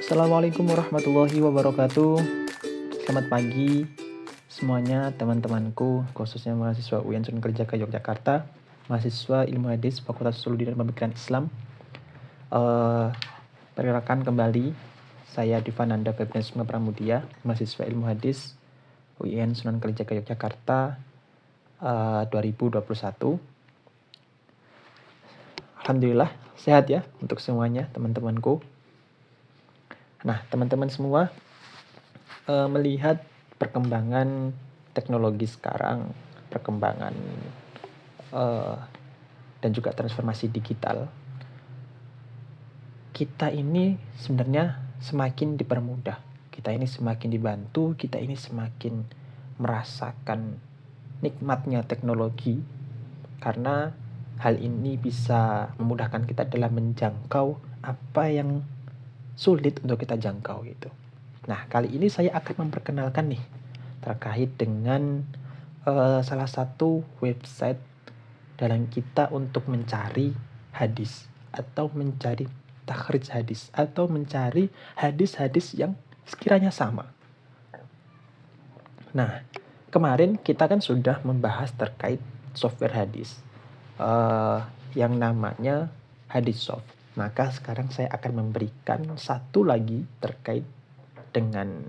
Assalamualaikum warahmatullahi wabarakatuh. Selamat pagi semuanya teman-temanku, khususnya mahasiswa UIN Sunan Kalijaga Yogyakarta, mahasiswa Ilmu Hadis Fakultas Usuluddin dan Pemikiran Islam. Perkenalkan kembali, saya Divananda Febriansyah Pramudia, mahasiswa Ilmu Hadis UIN Sunan Kalijaga Yogyakarta 2021. Alhamdulillah sehat ya untuk semuanya teman-temanku. Nah, teman-teman semua melihat perkembangan teknologi sekarang, perkembangan dan juga transformasi digital, kita ini sebenarnya semakin dipermudah, kita ini semakin dibantu, kita ini semakin merasakan nikmatnya teknologi, karena hal ini bisa memudahkan kita dalam menjangkau apa yang sulit untuk kita jangkau gitu. Nah, kali ini saya akan memperkenalkan nih terkait dengan salah satu website dalam kita untuk mencari hadis atau mencari takhrij hadis atau mencari hadis-hadis yang sekiranya sama. Nah, kemarin kita kan sudah membahas terkait software hadis yang namanya Hadissoft. Maka sekarang saya akan memberikan satu lagi terkait dengan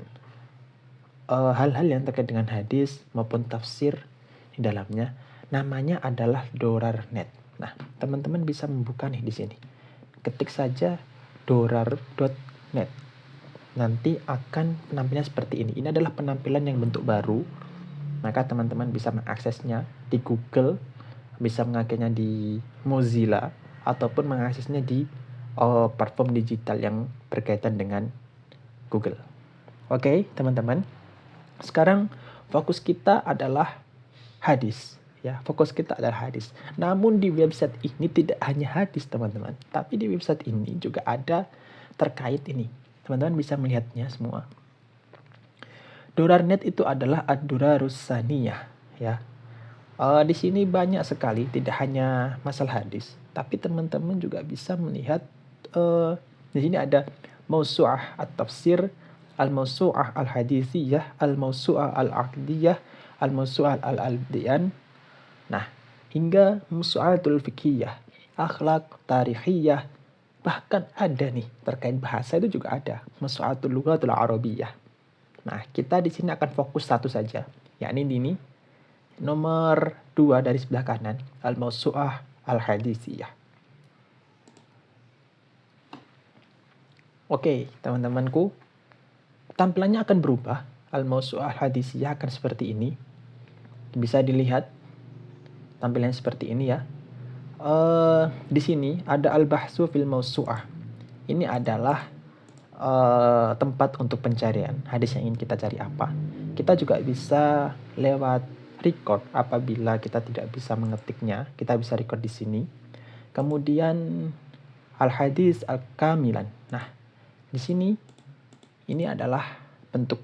hal-hal yang terkait dengan hadis maupun tafsir di dalamnya. Namanya adalah Dorar.net. Nah, teman-teman bisa membuka nih di sini. Ketik saja Dorar.net. Nanti akan penampilan seperti ini. Ini adalah penampilan yang bentuk baru. Maka teman-teman bisa mengaksesnya di Google, bisa mengaksesnya di Mozilla, ataupun mengaksesnya di platform digital yang berkaitan dengan Google. Oke, teman-teman. Sekarang fokus kita adalah hadis. Ya, fokus kita adalah hadis. Namun di website ini tidak hanya hadis, teman-teman. Tapi di website ini juga ada terkait ini. Teman-teman bisa melihatnya semua. Dorar.net itu adalah Ad-Durarus Saniyah, ya. Di sini banyak sekali, tidak hanya masalah hadis, tapi teman-teman juga bisa melihat di sini ada Mausu'ah at-Tafsir, Al-Mausu'ah al-Hadisiyah, Al-Mausu'ah al-Aqdiyah, Al-Mausu'ah al-Aldian. Nah, hingga Mausu'atul Fiqhiyah, Akhlaq Tarikhiyah, bahkan ada nih terkait bahasa itu juga ada, Mausu'atul Lughatul Arabiyah. Nah, kita di sini akan fokus satu saja, yakni ini nomor 2 dari sebelah kanan, Al-Mausu'ah al-Hadisiyah. Oke, teman-temanku, tampilannya akan berubah. Al-Mausu'ah al-Hadisiyah akan seperti ini. Bisa dilihat tampilannya seperti ini ya. Di sini ada Al-Bahsu fil Mausu'ah. Ini adalah tempat untuk pencarian hadis yang ingin kita cari apa. Kita juga bisa lewat record apabila kita tidak bisa mengetiknya, kita bisa record di sini. Kemudian al-hadis al-kamilan. Nah, di sini ini adalah bentuk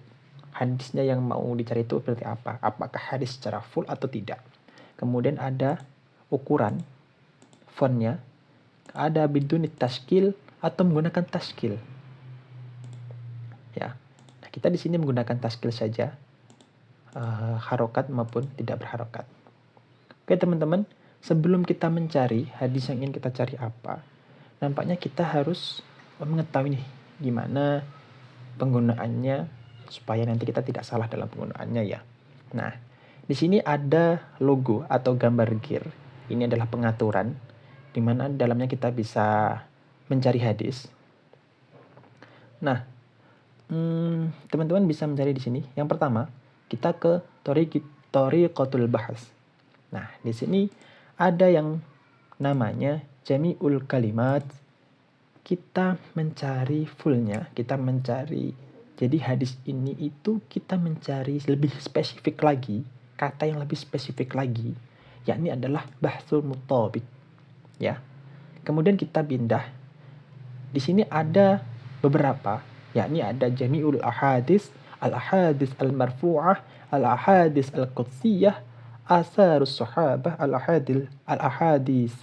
hadisnya yang mau dicari itu seperti apa? Apakah hadis secara full atau tidak? Kemudian ada ukuran fontnya, ada bidunit tashkil atau menggunakan tashkil. Ya. Nah, kita di sini menggunakan tashkil saja. Harokat maupun tidak berharokat. Oke teman-teman, sebelum kita mencari hadis yang ingin kita cari apa, nampaknya kita harus mengetahui nih gimana penggunaannya supaya nanti kita tidak salah dalam penggunaannya ya. Nah, di sini ada logo atau gambar gear. Ini adalah pengaturan di mana dalamnya kita bisa mencari hadis. Nah, teman-teman bisa mencari di sini. Yang pertama, kita ke Thariqatul Bahas. Nah, di sini ada yang namanya Jami'ul Kalimat. Kita mencari fullnya, kita mencari. Jadi hadis ini itu kita mencari lebih spesifik lagi, kata yang lebih spesifik lagi, yakni adalah Bahsul Mutabik. Ya. Kemudian kita pindah. Di sini ada beberapa, yakni ada Jami'ul Ahadis, Al-Ahadis Al-Marfu'ah, Al-Ahadis Al-Qudsiyah, Asarus Sahabah, Al-Ahadis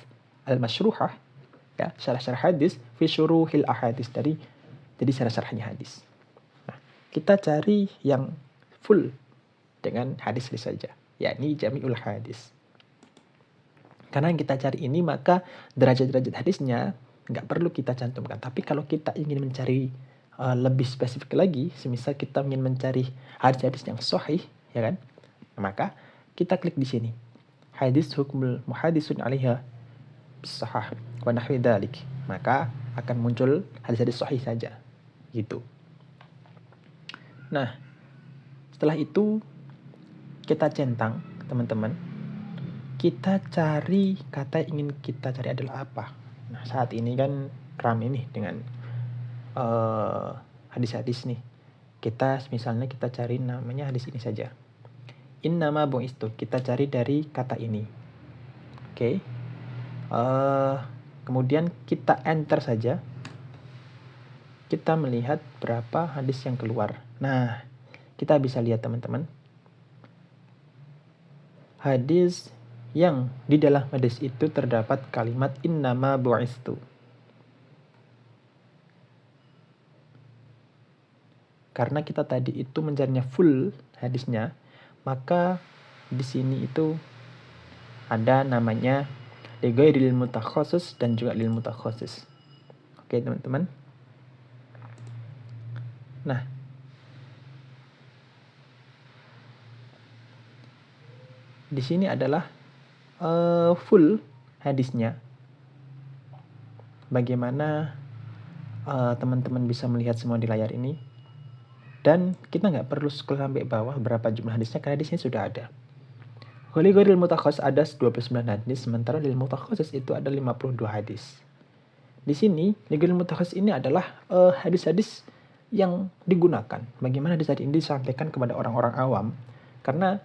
Al-Mashruhah, ya, syarah-syarah hadis fi syuruhil ahadis, dari Jadi syarah-syarahnya hadis. Nah, kita cari yang full dengan hadis saja, yakni Jami'ul Hadis. Karena yang kita cari ini, maka derajat-derajat hadisnya nggak perlu kita cantumkan. Tapi kalau kita ingin mencari lebih spesifik lagi, semisal kita ingin mencari hadis-hadis yang sahih, ya kan? Maka kita klik di sini. Hadis hukmul muhadisun 'alaiha sahah wa nahwi dzalik. Maka akan muncul hadis-hadis sahih saja. Gitu. Nah, setelah itu kita centang, teman-teman. Kita cari kata yang ingin kita cari adalah apa. Nah, saat ini kan ramai nih dengan hadis-hadis nih. Misalnya kita cari namanya hadis ini saja. Innama bu'istu. Kita cari dari kata ini. Oke. Kemudian kita enter saja. Kita melihat berapa hadis yang keluar. Nah, kita bisa lihat teman-teman. Hadis yang di dalam hadis itu terdapat kalimat innama bu'istu. Karena kita tadi itu mencarinya full hadisnya, maka di sini itu ada namanya lighairil mutakhasis dan juga lil mutakhasis. Oke, teman-teman. Nah, di sini adalah full hadisnya. Bagaimana teman-teman bisa melihat semua di layar ini? Dan kita nggak perlu scroll sampai bawah berapa jumlah hadisnya, karena di sini sudah ada. Lighairil mutakhasis ada 29 hadis, sementara lil mutakhasis itu ada 52 hadis. Di sini lighairil mutakhasis ini adalah hadis-hadis yang digunakan. Bagaimana hadis-hadis ini disampaikan kepada orang-orang awam? Karena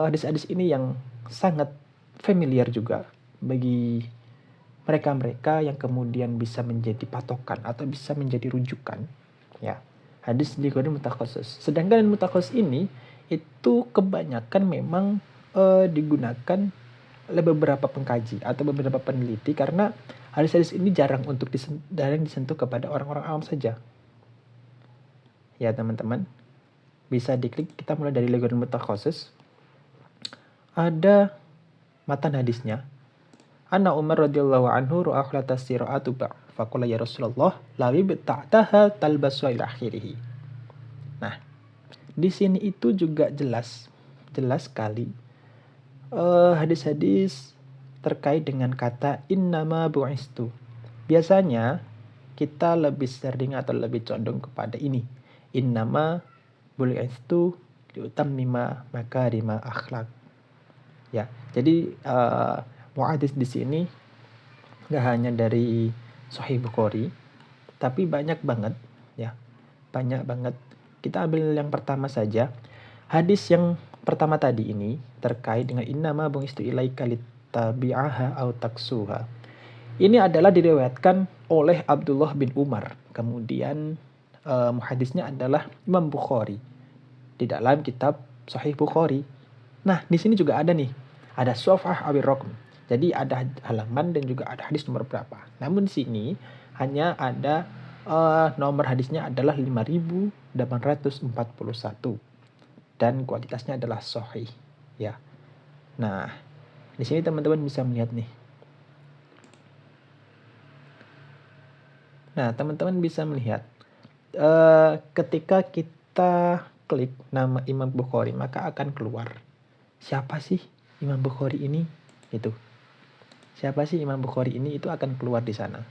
hadis-hadis ini yang sangat familiar juga bagi mereka-mereka yang kemudian bisa menjadi patokan atau bisa menjadi rujukan, ya. Hadis lighairil mutakhasis. Sedangkan mutakhasis ini itu kebanyakan memang digunakan oleh beberapa pengkaji atau beberapa peneliti, karena hadis-hadis ini jarang disentuh kepada orang-orang awam saja. Ya, teman-teman. Bisa diklik, kita mulai dari lighairil mutakhasis. Ada matan hadisnya. Anna Umar radhiyallahu anhu ra'a khulatas sira'atu faqala ya Rasulullah lawi ta'taha talbasu ila akhirih. Nah, di sini itu juga jelas sekali hadis-hadis terkait dengan kata innama bu'istu. Biasanya kita lebih sering atau lebih condong kepada ini. Innama bu'istu liutammima makarima akhlak. Ya, jadi hadis di sini nggak hanya dari Sahih Bukhari, tapi banyak banget, ya, banyak banget. Kita ambil yang pertama saja. Hadis yang pertama tadi ini terkait dengan innama bu'istu ilaika littabi'aha aw taksuha. Ini adalah diriwayatkan oleh Abdullah bin Umar. Kemudian muhadisnya adalah Imam Bukhari di dalam kitab Sahih Bukhari. Nah, di sini juga ada nih, ada safhah awir raqam. Jadi ada halaman dan juga ada hadis nomor berapa. Namun di sini hanya ada nomor hadisnya adalah 5.841 dan kualitasnya adalah sahih, ya. Nah, di sini teman-teman bisa melihat nih. Nah, teman-teman bisa melihat ketika kita klik nama Imam Bukhari, maka akan keluar siapa sih Imam Bukhari ini, itu. Siapa sih Imam Bukhari ini, itu akan keluar di sana.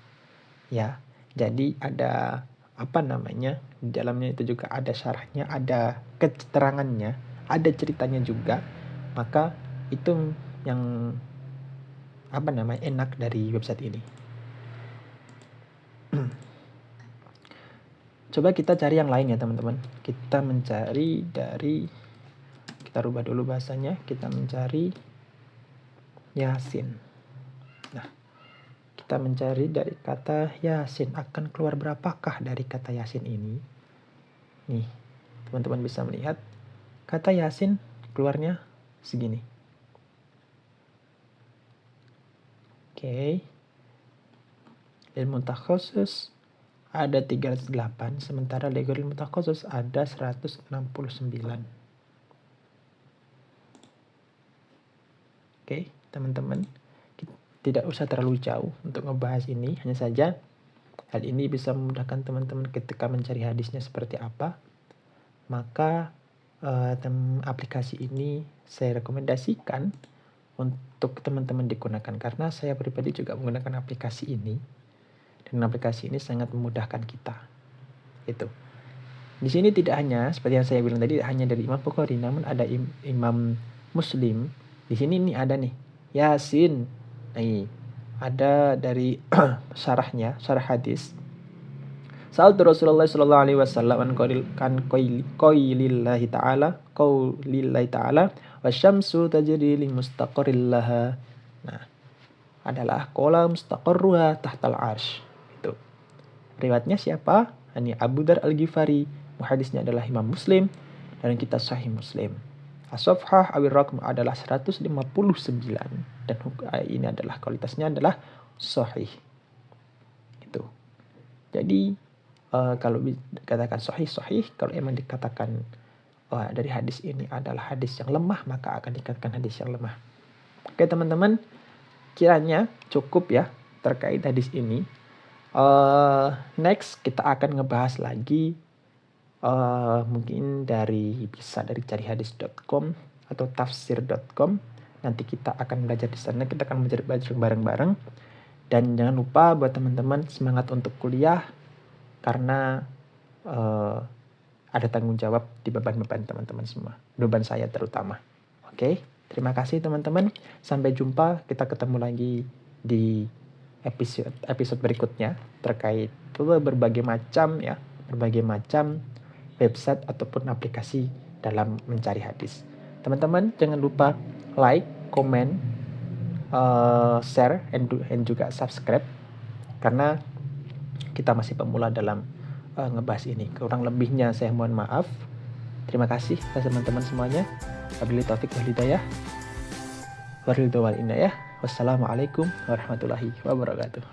Ya, jadi ada di dalamnya itu juga ada syarahnya, ada keterangannya, ada ceritanya juga. Maka itu yang enak dari website ini. Coba kita cari yang lain ya, teman-teman. Kita rubah dulu bahasanya, kita mencari Yasin. Nah, kita mencari dari kata Yasin, akan keluar berapakah dari kata Yasin ini? Nih, teman-teman bisa melihat kata Yasin keluarnya segini. Oke. Ilmu takhasus ada 308, sementara li ghairil mutakhasis ada 169. Oke, teman-teman, tidak usah terlalu jauh untuk ngebahas ini, hanya saja hal ini bisa memudahkan teman-teman ketika mencari hadisnya seperti apa. Maka aplikasi ini saya rekomendasikan untuk teman-teman digunakan, karena saya pribadi juga menggunakan aplikasi ini, dan aplikasi ini sangat memudahkan kita. Itu. Di sini tidak hanya seperti yang saya bilang tadi, hanya dari Imam Bukhari, namun ada Imam Muslim. Di sini nih ada nih Yasin. Nih, ada dari syarah hadis. Sa'altu Rasulullah sallallahu alaihi wasallam kan qaulillahi ta'ala wasyamsu tajri li mustaqarril laha. Nah, adalah qala mustaqarruha tahtal arsy. Itu. Riwayatnya siapa? Ini Abu Dzar Al-Ghifari. Hadisnya adalah Imam Muslim dan kita Sahih Muslim. As-Safhah awir raqam adalah 159 dan ini adalah kualitasnya adalah sahih. Itu. Jadi kalau dikatakan sahih, kalau emang dikatakan dari hadis ini adalah hadis yang lemah, maka akan dikatakan hadis yang lemah. Oke teman-teman, kiranya cukup ya terkait hadis ini. Next kita akan ngebahas lagi mungkin bisa dari carihadis.com atau tafsir.com. Nanti kita akan belajar di sana, kita akan belajar bareng-bareng. Dan jangan lupa buat teman-teman semangat untuk kuliah, karena ada tanggung jawab di beban-beban teman-teman semua, beban saya terutama. Oke, terima kasih teman-teman. Sampai jumpa, kita ketemu lagi di episode berikutnya terkait berbagai macam website ataupun aplikasi dalam mencari hadis. Teman-teman jangan lupa like, comment, share, and juga subscribe, karena kita masih pemula dalam ngebahas ini. Kurang lebihnya saya mohon maaf. Terima kasih teman-teman semuanya. Wabillahi taufiq wal hidayah. Wassalamualaikum warahmatullahi wabarakatuh.